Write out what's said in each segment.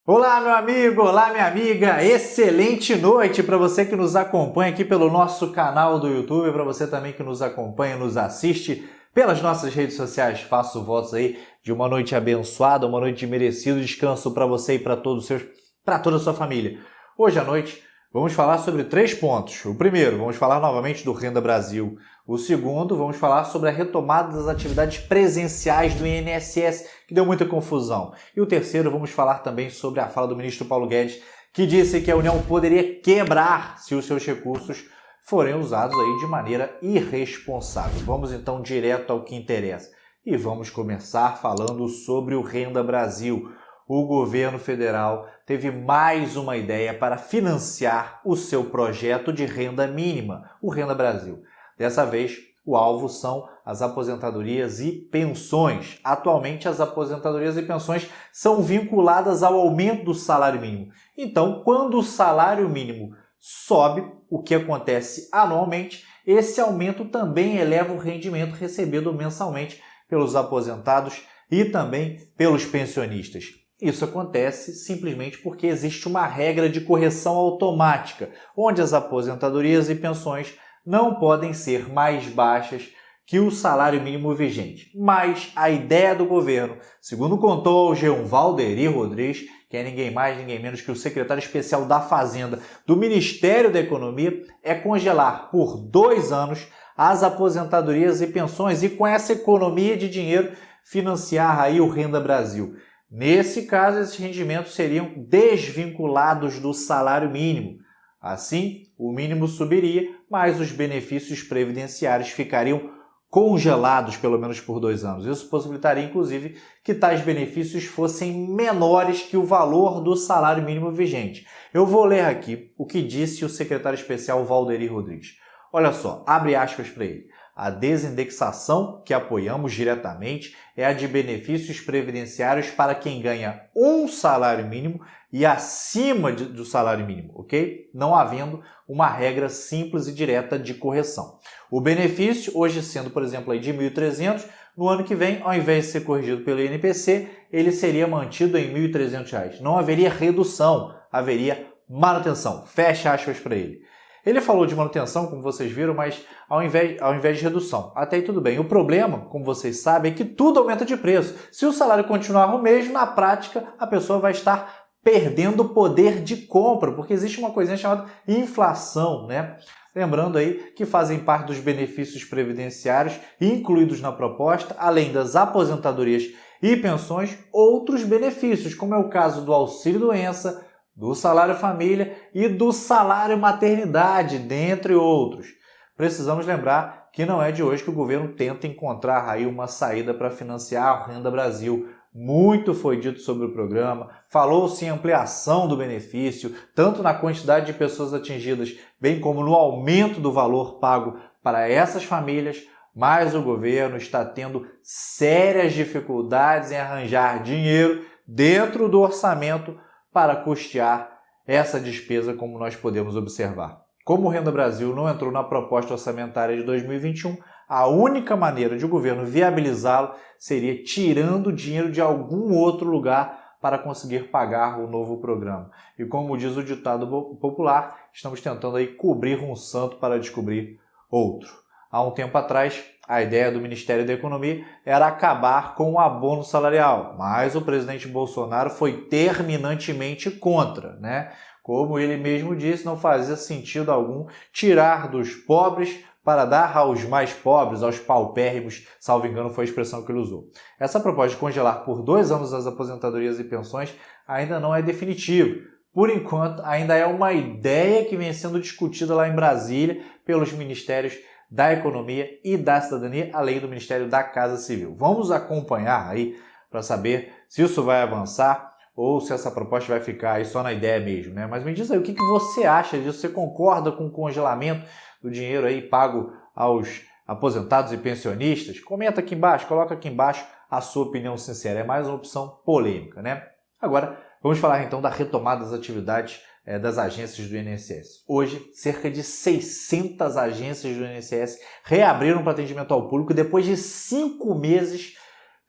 Olá, meu amigo! Olá, minha amiga! Excelente noite para você que nos acompanha aqui pelo nosso canal do YouTube, para você também que nos acompanha, nos assiste pelas nossas redes sociais. Faço votos aí de uma noite abençoada, uma noite de merecido descanso para você e para toda a sua família. Hoje à noite vamos falar sobre 3 pontos. O primeiro, vamos falar novamente do Renda Brasil. O segundo, vamos falar sobre a retomada das atividades presenciais do INSS, que deu muita confusão. E o terceiro, vamos falar também sobre a fala do ministro Paulo Guedes, que disse que a União poderia quebrar se os seus recursos forem usados aí de maneira irresponsável. Vamos então direto ao que interessa. E vamos começar falando sobre o Renda Brasil. O governo federal teve mais uma ideia para financiar o seu projeto de renda mínima, o Renda Brasil. Dessa vez, o alvo são as aposentadorias e pensões. Atualmente, as aposentadorias e pensões são vinculadas ao aumento do salário mínimo. Então, quando o salário mínimo sobe, o que acontece anualmente, esse aumento também eleva o rendimento recebido mensalmente pelos aposentados e também pelos pensionistas. Isso acontece simplesmente porque existe uma regra de correção automática, onde as aposentadorias e pensões não podem ser mais baixas que o salário mínimo vigente. Mas a ideia do governo, segundo contou ao G1 Valderir Rodrigues, que é ninguém mais, ninguém menos que o secretário especial da Fazenda do Ministério da Economia, é congelar por 2 anos as aposentadorias e pensões e com essa economia de dinheiro financiar aí o Renda Brasil. Nesse caso, esses rendimentos seriam desvinculados do salário mínimo. Assim, o mínimo subiria, mas os benefícios previdenciários ficariam congelados pelo menos por 2 anos. Isso possibilitaria, inclusive, que tais benefícios fossem menores que o valor do salário mínimo vigente. Eu vou ler aqui o que disse o secretário especial Valderir Rodrigues. Olha só, abre aspas para ele. A desindexação que apoiamos diretamente é a de benefícios previdenciários para quem ganha um salário mínimo e acima do salário mínimo, ok? Não havendo uma regra simples e direta de correção. O benefício, hoje sendo, por exemplo, aí de R$ 1.300, no ano que vem, ao invés de ser corrigido pelo INPC, ele seria mantido em R$ 1.300. Não haveria redução, haveria manutenção. Fecha aspas para ele. Ele falou de manutenção, como vocês viram, mas ao invés de redução. Até aí tudo bem. O problema, como vocês sabem, é que tudo aumenta de preço. Se o salário continuar o mesmo, na prática, a pessoa vai estar perdendo poder de compra, porque existe uma coisinha chamada inflação, né? Lembrando aí que fazem parte dos benefícios previdenciários incluídos na proposta, além das aposentadorias e pensões, outros benefícios, como é o caso do auxílio-doença, do salário família e do salário maternidade, dentre outros. Precisamos lembrar que não é de hoje que o governo tenta encontrar aí uma saída para financiar o Renda Brasil. Muito foi dito sobre o programa, falou-se em ampliação do benefício, tanto na quantidade de pessoas atingidas, bem como no aumento do valor pago para essas famílias, mas o governo está tendo sérias dificuldades em arranjar dinheiro dentro do orçamento para custear essa despesa, como nós podemos observar. Como o Renda Brasil não entrou na proposta orçamentária de 2021, a única maneira de o governo viabilizá-lo seria tirando dinheiro de algum outro lugar para conseguir pagar o novo programa. E como diz o ditado popular, estamos tentando aí cobrir um santo para descobrir outro. Há um tempo atrás, a ideia do Ministério da Economia era acabar com o abono salarial, mas o presidente Bolsonaro foi terminantemente contra, né? Como ele mesmo disse, não fazia sentido algum tirar dos pobres para dar aos mais pobres, aos paupérrimos, salvo engano foi a expressão que ele usou. Essa proposta de congelar por 2 anos as aposentadorias e pensões ainda não é definitiva. Por enquanto, ainda é uma ideia que vem sendo discutida lá em Brasília pelos ministérios da Economia e da Cidadania, além do Ministério da Casa Civil. Vamos acompanhar aí para saber se isso vai avançar ou se essa proposta vai ficar aí só na ideia mesmo, né? Mas me diz aí o que você acha disso? Você concorda com o congelamento do dinheiro aí pago aos aposentados e pensionistas? Comenta aqui embaixo, coloca aqui embaixo a sua opinião sincera. É mais uma opção polêmica, né? Agora, vamos falar então da retomada das atividades das agências do INSS. Hoje, cerca de 600 agências do INSS reabriram para atendimento ao público depois de 5 meses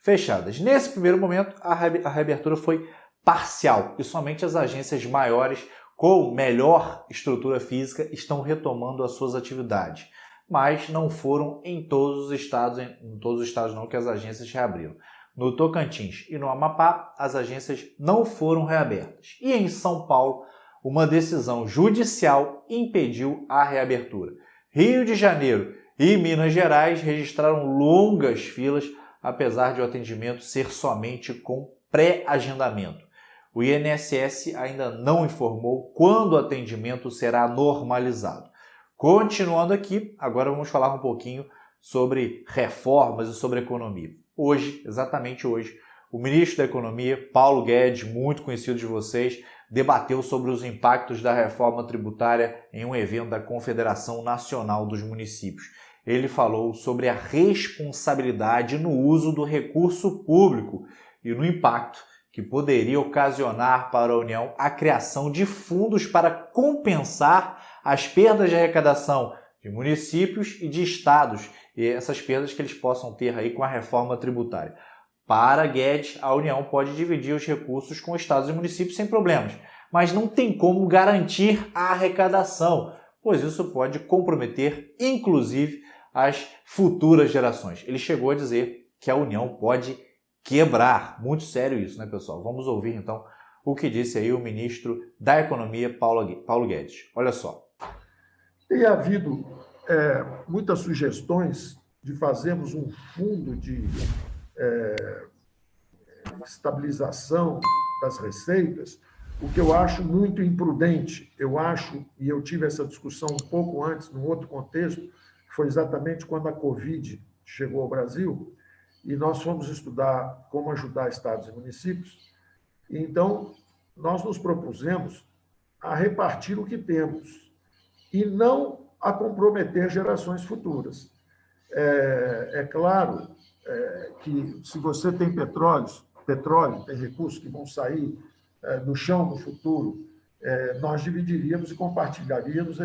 fechadas. Nesse primeiro momento, a reabertura foi parcial e somente as agências maiores com melhor estrutura física estão retomando as suas atividades, mas não foram em todos os estados não que as agências reabriram. No Tocantins e no Amapá, as agências não foram reabertas. E em São Paulo, uma decisão judicial impediu a reabertura. Rio de Janeiro e Minas Gerais registraram longas filas, apesar de o atendimento ser somente com pré-agendamento. O INSS ainda não informou quando o atendimento será normalizado. Continuando aqui, agora vamos falar um pouquinho sobre reformas e sobre economia. Hoje, exatamente hoje, o ministro da Economia, Paulo Guedes, muito conhecido de vocês, debateu sobre os impactos da reforma tributária em um evento da Confederação Nacional dos Municípios. Ele falou sobre a responsabilidade no uso do recurso público e no impacto que poderia ocasionar para a União a criação de fundos para compensar as perdas de arrecadação de municípios e de estados e essas perdas que eles possam ter aí com a reforma tributária. Para Guedes, a União pode dividir os recursos com estados e municípios sem problemas, mas não tem como garantir a arrecadação, pois isso pode comprometer, inclusive, as futuras gerações. Ele chegou a dizer que a União pode quebrar. Muito sério isso, né, pessoal? Vamos ouvir, então, o que disse aí o ministro da Economia, Paulo Guedes. Olha só. Tem havido muitas sugestões de fazermos um fundo de estabilização das receitas, o que eu acho muito imprudente. Eu acho, e eu tive essa discussão um pouco antes, num outro contexto, foi exatamente quando a Covid chegou ao Brasil, e nós fomos estudar como ajudar estados e municípios. Então, nós nos propusemos a repartir o que temos e não a comprometer gerações futuras. É claro que se você tem petróleo, tem recursos que vão sair do chão no futuro, nós dividiríamos e compartilharíamos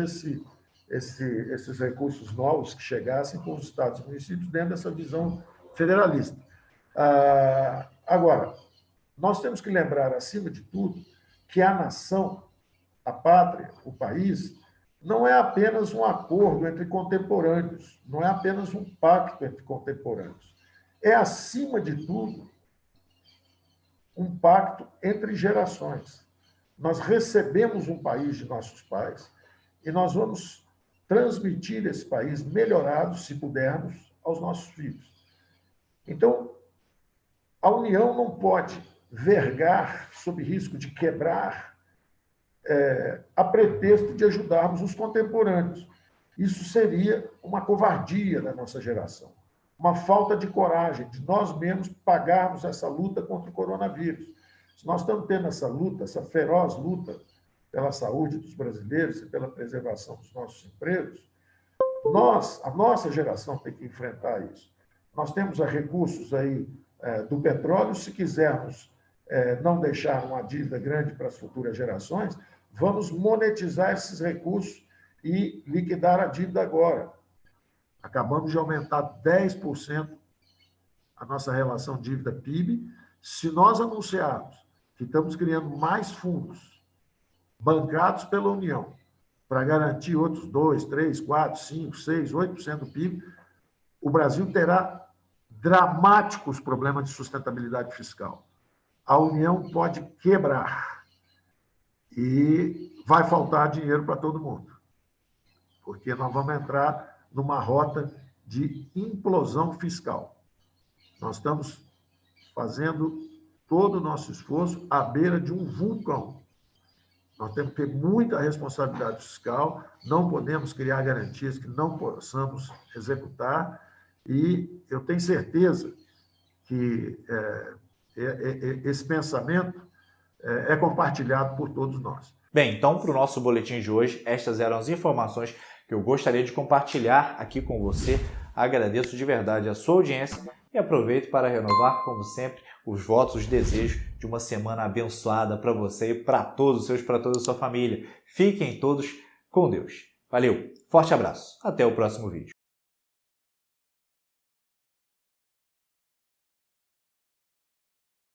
esses recursos novos que chegassem com os estados e municípios dentro dessa visão federalista. Agora, nós temos que lembrar, acima de tudo, que a nação, a pátria, o país, não é apenas um acordo entre contemporâneos, não é apenas um pacto entre contemporâneos. É, acima de tudo, um pacto entre gerações. Nós recebemos um país de nossos pais e nós vamos transmitir esse país melhorado, se pudermos, aos nossos filhos. Então, a União não pode vergar sob risco de quebrar a pretexto de ajudarmos os contemporâneos. Isso seria uma covardia da nossa geração, uma falta de coragem de nós mesmos pagarmos essa luta contra o coronavírus. Se nós estamos tendo essa luta, essa feroz luta pela saúde dos brasileiros e pela preservação dos nossos empregos, a nossa geração tem que enfrentar isso. Nós temos recursos aí do petróleo, se quisermos não deixar uma dívida grande para as futuras gerações, vamos monetizar esses recursos e liquidar a dívida agora. Acabamos de aumentar 10% a nossa relação dívida-PIB. Se nós anunciarmos que estamos criando mais fundos bancados pela União para garantir outros 2, 3, 4, 5, 6, 8% do PIB, o Brasil terá dramáticos problemas de sustentabilidade fiscal. A União pode quebrar e vai faltar dinheiro para todo mundo, porque nós vamos entrar numa rota de implosão fiscal. Nós estamos fazendo todo o nosso esforço à beira de um vulcão. Nós temos que ter muita responsabilidade fiscal, não podemos criar garantias que não possamos executar, e eu tenho certeza que esse pensamento é compartilhado por todos nós. Bem, então, para o nosso boletim de hoje, estas eram as informações que eu gostaria de compartilhar aqui com você. Agradeço de verdade a sua audiência e aproveito para renovar, como sempre, os votos, os desejos de uma semana abençoada para você e para todos os seus, para toda a sua família. Fiquem todos com Deus. Valeu, forte abraço, até o próximo vídeo.